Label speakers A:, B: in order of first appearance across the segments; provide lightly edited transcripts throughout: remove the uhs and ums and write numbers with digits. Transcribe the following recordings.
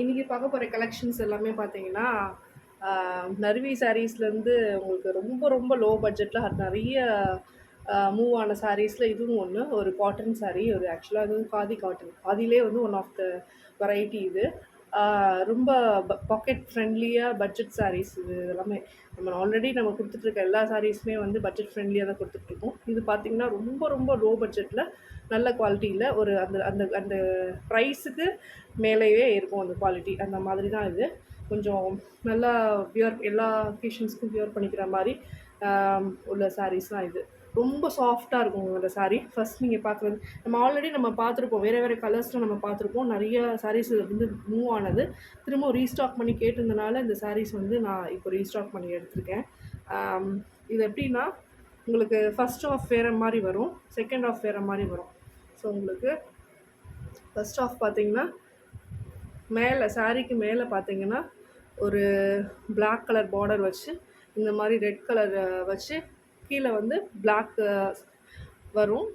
A: இன்றைக்கி பார்க்க போகிற கலெக்ஷன்ஸ் எல்லாமே பார்த்தீங்கன்னா நர்வி சாரீஸ்லேருந்து உங்களுக்கு ரொம்ப ரொம்ப லோ பட்ஜெட்டில் நிறைய மூவ் ஆன சாரீஸில் இதுவும் ஒன்று. ஒரு காட்டன் சாரீ, ஒரு ஆக்சுவலாக அது காதி காட்டன், காதிலே வந்து ஒன் ஆஃப் த வெரைட்டி இது. ரொம்ப பாக்கெட் ஃப்ரெண்ட்லியாக பட்ஜெட் சாரீஸ் இது எல்லாமே. நம்ம ஆல்ரெடி நம்ம கொடுத்துட்ருக்க எல்லா சாரீஸுமே வந்து பட்ஜெட் ஃப்ரெண்ட்லியாக தான் கொடுத்துட்ருக்கோம். இது பார்த்திங்கன்னா ரொம்ப ரொம்ப லோ பட்ஜெட்டில் நல்ல குவாலிட்டியில் ஒரு அந்த அந்த அந்த ப்ரைஸுக்கு மேலேயே இருக்கும் அந்த குவாலிட்டி. அந்த மாதிரி தான் இது. கொஞ்சம் நல்லா வியர் எல்லா ஒகேஷன்ஸ்க்கும் வியர் பண்ணிக்கிற மாதிரி உள்ள சாரீஸ் தான் இது. ரொம்ப சாஃப்டாக இருக்கும் அந்த சாரீ. ஃபஸ்ட் நீங்கள் பார்க்குறது நம்ம ஆல்ரெடி நம்ம பார்த்துருப்போம், வேறு வேறு கலர்ஸில் நம்ம பார்த்துருப்போம். நிறைய சாரீஸ் வந்து மூவ் ஆனது திரும்ப ரீஸ்டாக் பண்ணி கேட்டிருந்தனால இந்த சாரீஸ் வந்து நான் இப்போ ரீஸ்டாக் பண்ணி எடுத்திருக்கேன். இது எப்படின்னா, உங்களுக்கு ஃபஸ்ட் ஆஃப் வேறு மாதிரி வரும், செகண்ட் ஆஃப் வேறு மாதிரி வரும். ஸோ உங்களுக்கு ஃபஸ்ட் ஆஃப் பார்த்தீங்கன்னா மேலே சாரீக்கு மேலே பார்த்தீங்கன்னா ஒரு பிளாக் கலர் பார்டர் வச்சு இந்த மாதிரி ரெட் கலர் வச்சு கீழே வந்து பிளாக் வரும்,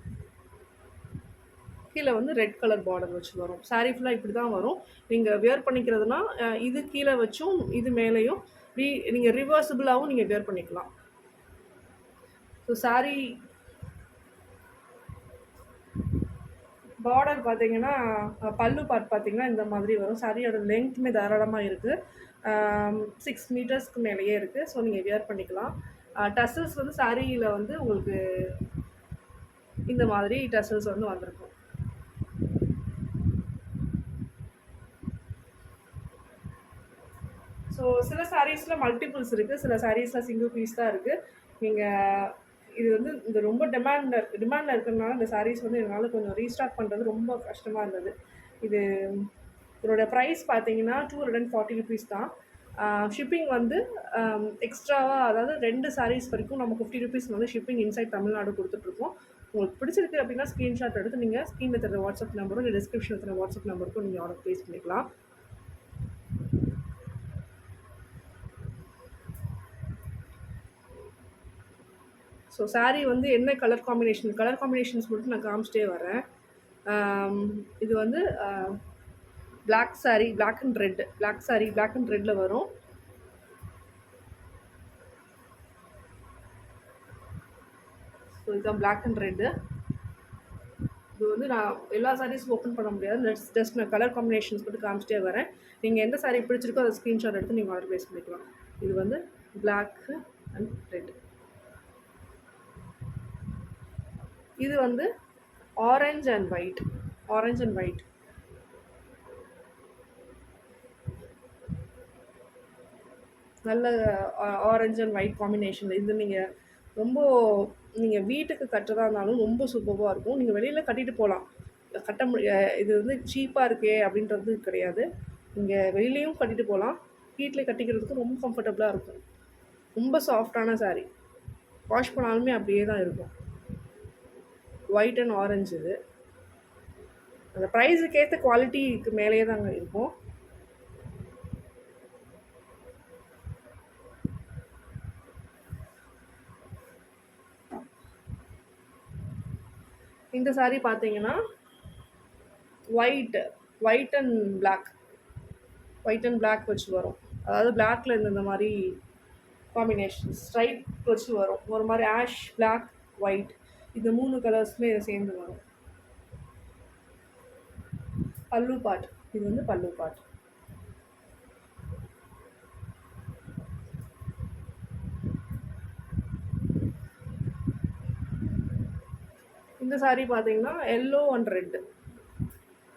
A: கீழே வந்து ரெட் கலர் பார்டர் வச்சு வரும். சாரீ ஃபுல்லாக இப்படி தான் வரும். நீங்கள் வியர் பண்ணிக்கிறதுனா இது கீழே வச்சும் இது மேலேயும் நீங்கள் ரிவர்சிபிளாகவும் நீங்கள் வியர் பண்ணிக்கலாம். ஸோ சாரீ பார்டர் பார்த்தீங்கன்னா பல்லு பார்ட் பார்த்தீங்கன்னா இந்த மாதிரி வரும். சாரியோட லென்த்துமே தாராளமாக இருக்குது, 6 மீட்டர்ஸ்க்கு மேலேயே இருக்குது. ஸோ நீங்கள் வியர் பண்ணிக்கலாம். டசல்ஸ் வந்து சாரியில் வந்து உங்களுக்கு இந்த மாதிரி டசல்ஸ் வந்து வந்திருக்கும். ஸோ சில சாரீஸில் மல்டிபிள்ஸ் இருக்குது, சில சாரீஸில் சிங்கிள் பீஸ் தான் இருக்குது. நீங்கள் இது வந்து இந்த ரொம்ப டிமாண்டில் இருக்கிறதுனால இந்த சாரீஸ் வந்து என்னால் கொஞ்சம் ரீஸ்டாக் பண்ணுறது ரொம்ப கஷ்டமாக இருந்தது. இதோட ப்ரைஸ் பார்த்தீங்கன்னா 240 ருபீஸ் தான். ஷிப்பிங் வந்து எக்ஸ்ட்ராவாக, அதாவது 2 சாரீஸ் வரைக்கும் நம்ம 50 ருபீஸ் வந்து ஷிப்பிங் இன்சைட் தமிழ்நாடு கொடுத்துட்ருக்கோம். உங்களுக்கு பிடிச்சிருக்கு அப்படின்னா ஸ்க்ரீன்ஷாட் எடுத்து நீங்கள் ஸ்க்ரீனில் தர வாட்ஸ்அப் நம்பரும் இல்லை டிஸ்கிரிப்ஷனில் தர வாட்ஸ்அப் நம்பருக்கும் நீங்கள் ஆர்டர் ப்ளேஸ் பண்ணிக்கலாம். ஸோ சாரீ வந்து என்ன கலர் காம்பினேஷன்ஸ் மட்டும் நான் காமிச்சிட்டே வரேன். இது வந்து black sari, black and red, black sari black and ரெட்டில் வரும். ஸோ இதுதான் பிளாக் அண்ட் ரெட்டு. இது வந்து நான் எல்லா சாரீஸும் ஓப்பன் பண்ண முடியாது, ஜஸ்ட் நான் கலர் காம்பினேஷன்ஸ் மட்டும் காமிச்சிட்டே வரேன். நீங்கள் எந்த சாரீ பிடிச்சிருக்கோ அதை ஸ்க்ரீன்ஷாட் எடுத்து நீங்கள் ஆர்டர் ப்ளேஸ் பண்ணிக்கலாம். இது வந்து பிளாக்கு அண்ட் ரெட். இது வந்து ஆரஞ்ச் அண்ட் ஒயிட். நல்ல ஆரஞ்ச் அண்ட் ஒயிட் காம்பினேஷன். இது நீங்கள் வீட்டுக்கு கட்டுறதா இருந்தாலும் ரொம்ப சூப்பராக இருக்கும். நீங்கள் வெளியில் கட்டிட்டு போகலாம், இது வந்து சீப்பாக இருக்கே அப்படின்றது கிடையாது. நீங்கள் வெளியிலையும் கட்டிட்டு போகலாம், வீட்டில் கட்டிக்கிறதுக்கு ரொம்ப கம்ஃபர்டபுளாக இருக்கும். ரொம்ப சாஃப்டான சாரீ, வாஷ் பண்ணாலுமே அப்படியே தான் இருக்கும். White and orange. இது அந்த ப்ரைஸுக்கு ஏற்ற குவாலிட்டிக்கு மேலேயே தாங்க இருக்கும். இந்த சாரீ பார்த்தீங்கன்னா ஒயிட் அண்ட் பிளாக் வச்சு வரும். அதாவது பிளாக்ல இந்த மாதிரி காம்பினேஷன் ஸ்ட்ரைப் வச்சு வரும். ஒரு மாதிரி ஆஷ், பிளாக், ஒயிட், இந்த 3 கலர்ஸுமே சேர்ந்து வரும். பல்லு பார்ட், இது வந்து பல்லு பார்ட். இந்த சாரீ பார்த்தீங்கன்னா எல்லோ அண்ட் ரெட்டு,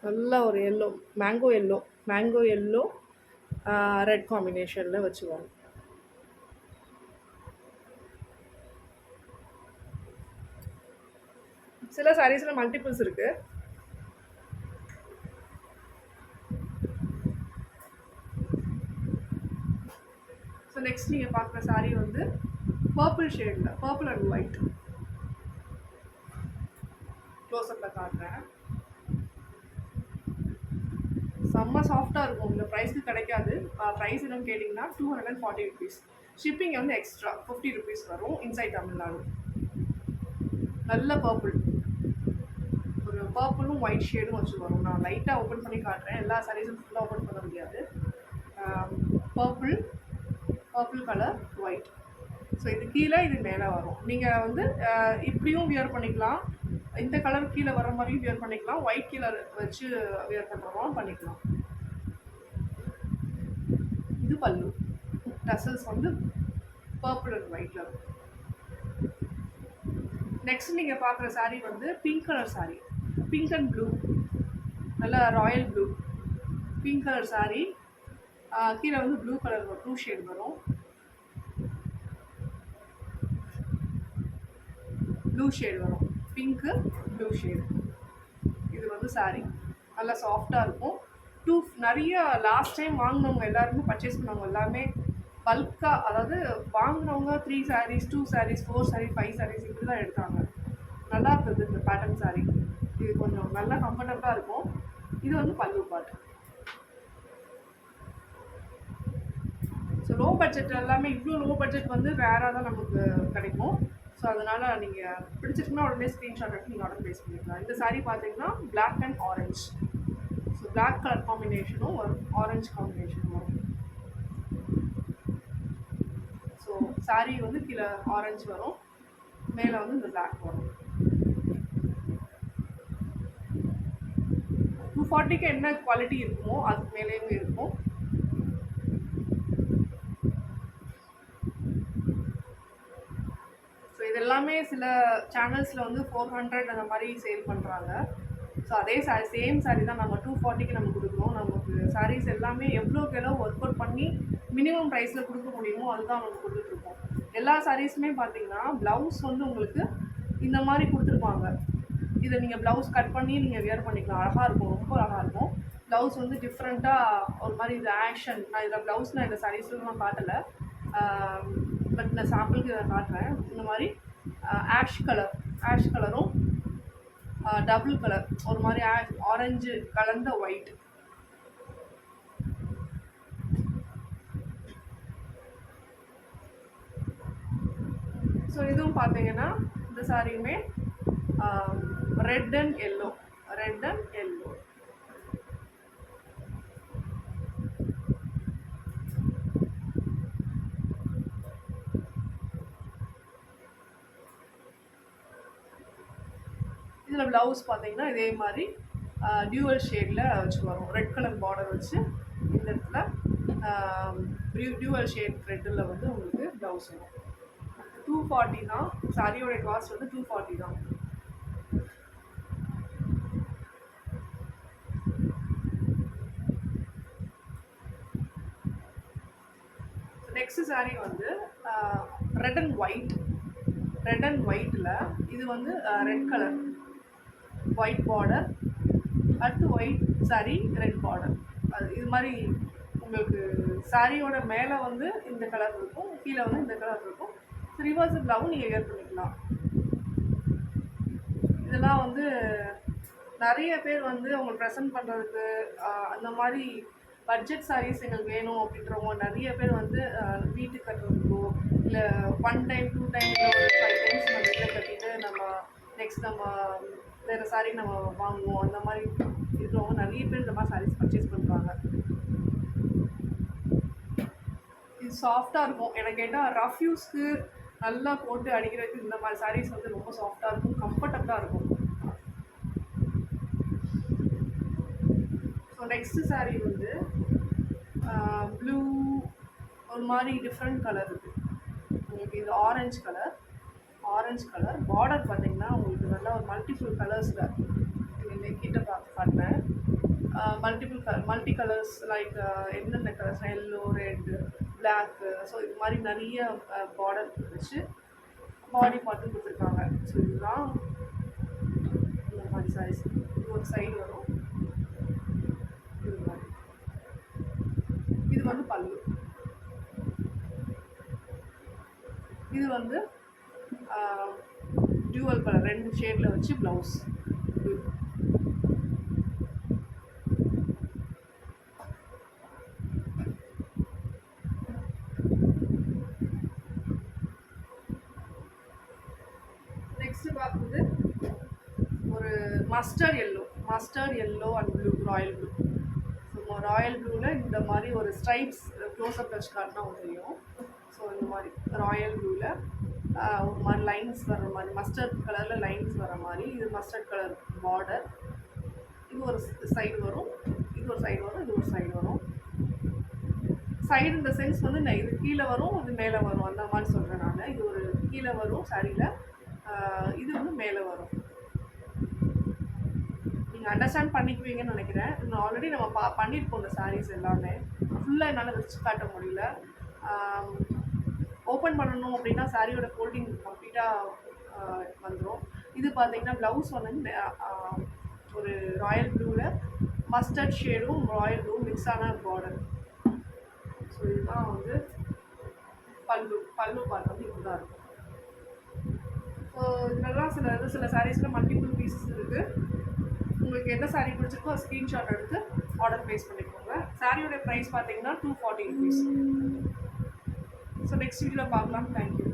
A: நல்ல ஒரு எல்லோ, மேங்கோ எல்லோ ரெட் காம்பினேஷனில் வச்சு வரும். சில சாரீஸில் மல்டிபிள்ஸ் இருக்குது. ஸோ நெக்ஸ்ட் நீங்கள் பார்க்குற சாரீ வந்து பர்பிள் ஷேடில், பர்பிள் அண்ட் ஒயிட். க்ளோஸ்அப்பில் காட்டுறேன். செம்ம சாஃப்டாக இருக்கும். இந்த ப்ரைஸ்க்கு கிடைக்காது. ப்ரைஸ் என்னன்னு கேட்டிங்கன்னா 240 ருபீஸ். ஷிப்பிங் வந்து எக்ஸ்ட்ரா 50 ருபீஸ் வரும் இன்சைட் தமிழ்நாடு. நல்ல பர்பிள். பர்பிளும் ஒயிட் ஷேடும் வச்சு வரும். நான் லைட்டாக ஓப்பன் பண்ணி காட்டுறேன், எல்லா சாரீஸும் ஃபுல்லாக ஓப்பன் பண்ண முடியாது. Purple, purple colour, white. So இது கீழே இது மேலே வரும். நீங்கள் வந்து இப்படியும் வியர் பண்ணிக்கலாம், இந்த கலர் கீழே வர மாதிரியும் வியர் பண்ணிக்கலாம், ஒயிட் கீழே வச்சு வியர் பண்ணுறோம் பண்ணிக்கலாம். இது பல்லு, டசல்ஸ் வந்து பர்பிள் அண்ட் ஒயிட்டில் இருக்கும். நெக்ஸ்ட் நீங்கள் பார்க்குற சாரீ வந்து pink colour sari, pink and blue, நல்லா royal blue pink colour sari. கீழே வந்து ப்ளூ கலர் ப்ளூ ஷேட் வரும், ப்ளூ ஷேட் வரும், பிங்க்கு ப்ளூ ஷேடு. இது வந்து சாரீ நல்லா சாஃப்டாக இருக்கும். நிறைய லாஸ்ட் டைம் வாங்கினவங்க எல்லாருமே பர்ச்சேஸ் பண்ணவங்க எல்லாமே பல்காக, அதாவது வாங்கினவங்க 3 sarees 2 sarees 4 sarees 5 sarees இப்படி தான் எடுத்தாங்க. நல்லா இருந்தது இந்த பேட்டர்ன் சாரீ. இது கொஞ்சம் நல்லா கம்ஃபர்டபுளாக இருக்கும். இது வந்து பல்லு பாட்டு. ஸோ லோ பட்ஜெட் எல்லாமே, இவ்வளோ லோ பட்ஜெட் வந்து ரேராக தான் நமக்கு கிடைக்கும். ஸோ அதனால் நீங்கள் பிடிச்சிருக்குன்னா உடனே ஸ்க்ரீன்ஷாட் எடுத்து நீங்கள் ஆர்டர் ப்ளேஸ் பண்ணிக்கலாம். இந்த சாரீ பார்த்தீங்கன்னா black and orange. So black colour காம்பினேஷனும் வரும், ஆரஞ்ச் காம்பினேஷனும் வரும். ஸோ சாரீ வந்து கீழே ஆரஞ்சு வரும், மேலே வந்து இந்த பிளாக் வரும். 240க்கு என்ன குவாலிட்டி இருக்குமோ அதுக்கு மேலேயும் இருக்கும். ஸோ இதெல்லாமே சில சேனல்ஸில் வந்து 400 அந்த மாதிரி சேல் பண்ணுறாங்க. ஸோ அதே சேம் சாரீ தான் நம்ம 240க்கு நம்ம கொடுக்குறோம். நமக்கு சாரீஸ் எல்லாமே எவ்வளோக்கு எவ்வளோ ஒர்க் அவுட் பண்ணி மினிமம் ப்ரைஸில் கொடுக்க முடியுமோ அதுதான் நம்ம கொடுத்துட்ருக்கோம். எல்லா சாரீஸுமே பார்த்தீங்கன்னா ப்ளவுஸ் வந்து உங்களுக்கு இந்த மாதிரி கொடுத்துருப்பாங்க. இதை நீங்கள் ப்ளவுஸ் கட் பண்ணி நீங்கள் வியர் பண்ணிக்கலாம், அழகாக இருக்கும், ரொம்ப அழகாக இருக்கும். ப்ளவுஸ் வந்து டிஃப்ரெண்ட்டாக ஒரு மாதிரி இது ஆக்ஷன். நான் இதில் ப்ளவுஸ் நான் இந்த சாரீஸ்லாம் நான் காட்டலை, பட் நான் சாம்பிளுக்கு இதை காட்டுறேன். இந்த மாதிரி ஆஷ் கலரும் டபுள் கலர் ஒரு மாதிரி ஆரஞ்சு கலந்த ஒயிட். ஸோ இதுவும் பார்த்தீங்கன்னா இந்த சாரியுமே ரெட் அண்ட் எல்லோ. இதில் ப்ளவுஸ் பார்த்தீங்கன்னா இதே மாதிரி டியூவல் ஷேடில் வச்சு வரும், ரெட் கலர் பார்டர் வச்சு இந்த இடத்துல டியூவல் ஷேட் ரெட்டில் வந்து உங்களுக்கு ப்ளவுஸ் வரும். 240 தான் சாரியோட காஸ்ட் வந்து 240 தான். நெக்ஸ்ட் சாரீ வந்து ரெட் அண்ட் ஒயிட்டில் இது வந்து ரெட் கலர் ஒயிட் பார்டர், அடுத்து ஒயிட் சாரீ ரெட் பார்டர். அது இது மாதிரி உங்களுக்கு சாரியோட மேலே வந்து இந்த கலர் இருக்கும், கீழே வந்து இந்த கலர் இருக்கும். ரிவர்ஸபிளாகவும் நீங்கள் வியர் பண்ணிக்கலாம். இதெல்லாம் வந்து நிறைய பேர் வந்து அவங்க ப்ரெசென்ட் பண்ணுறதுக்கு அந்த மாதிரி பட்ஜெட் சாரீஸ் எங்களுக்கு வேணும் அப்படின்றவங்க நிறைய பேர் வந்து வீட்டுக்கு கட்டுறதுக்கோ இல்லை 1 டைம் 2 டைம் இல்லை ஒரு 5 டைம்ஸ் நம்ம வீட்டில் கட்டிட்டு நம்ம நெக்ஸ்ட் நம்ம வேறு சாரீ நம்ம வாங்குவோம், அந்த மாதிரி இருக்கிறவங்க நிறைய பேர் இந்த மாதிரி சாரீஸ் பர்ச்சேஸ் பண்ணுறாங்க. இது சாஃப்டாக இருக்கும். எனக்கு கேட்டால் ரஃப் யூஸ்க்கு நல்லா போட்டு அடிக்கிறதுக்கு இந்த மாதிரி சாரீஸ் வந்து ரொம்ப சாஃப்டாக இருக்கும், கம்ஃபர்டபுளாக இருக்கும். ஸோ நெக்ஸ்ட்டு சாரீ வந்து ப்ளூ ஒரு மாதிரி டிஃப்ரெண்ட் கலர் இருக்குது உங்களுக்கு. இது ஆரஞ்சு கலர் பார்டர் பார்த்தீங்கன்னா உங்களுக்கு நல்லா ஒரு மல்டிபிள் கலர்ஸில் நீங்கள் கிட்ட காட்டுறேன். மல்டி கலர்ஸ் லைக் என்னென்ன colors, yellow, red, black. So இது மாதிரி நிறைய பார்டர் வச்சு பாடி பார்ட்டும் கொடுத்துருக்காங்க. ஸோ இதுதான் இந்த மாதிரி சாரீஸ். இது ஒரு சைடு வரும், இது மாதிரி. இது வந்து பல்லு. இது வந்து டியூவல் கலர் 2 ஷேடில் வச்சு ப்ளவுஸ். நெக்ஸ்ட்டு பார்க்குறது ஒரு mustard yellow and blue, Royal blue. So Royal ப்ளூவில் இந்த மாதிரி ஒரு ஸ்ட்ரைப்ஸ் க்ளோஸ்அப் வச்சு காட்டினா உங்களுக்கு தெரியும். ஸோ இந்த மாதிரி ராயல் ப்ளூவில் ஒரு மாதிரி லைன்ஸ் வர மாதிரி, மஸ்டர்ட் கலரில் லைன்ஸ் வர மாதிரி, இது மஸ்டர்ட் கலர் பார்டர். இது ஒரு சைடு வரும், இது ஒரு சைடு வரும், இது ஒரு சைடு வரும். சைடு இந்த சென்ஸ் வந்து இது கீழே வரும், இது மேலே வரும், அந்த மாதிரி சொல்கிறேன் நான். இது ஒரு கீழே வரும் சாரியில், இது வந்து மேலே வரும். நீங்கள் அண்டர்ஸ்டாண்ட் பண்ணிக்குவீங்கன்னு நினைக்கிறேன். இன்னும் ஆல்ரெடி நம்ம பண்ணியிருப்போம் இந்த சாரீஸ் எல்லாமே. ஃபுல்லாக என்னால் வச்சு காட்ட முடியல. ஓப்பன் பண்ணணும் அப்படின்னா சாரியோட ஃபோல்டிங் கம்ப்ளீட்டாக வந்துடும். இது பார்த்தீங்கன்னா ப்ளவுஸ் வந்து ஒரு ராயல் ப்ளூவில் மஸ்டர்ட் ஷேடும் ராயல் ப்ளூ மிக்ஸ் ஆன பார்டர். ஸோ இதுதான் வந்து பல்லு பார்ட் வந்து இப்படி தான் இருக்கும். ஸோ இதெல்லாம் சில சாரீஸில் மல்டிபிள் பீசஸ் இருக்குது. உங்களுக்கு எந்த சாரீ பிடிச்சிருக்கோ ஸ்க்ரீன்ஷாட் எடுத்து ஆர்டர் ப்ளேஸ் பண்ணிக்கோங்க. சாரியோட ப்ரைஸ் பார்த்தீங்கன்னா 240 rupees. ஸோ நெக்ஸ்ட் வீடியோவில் பார்க்கலாம். தேங்க்யூ.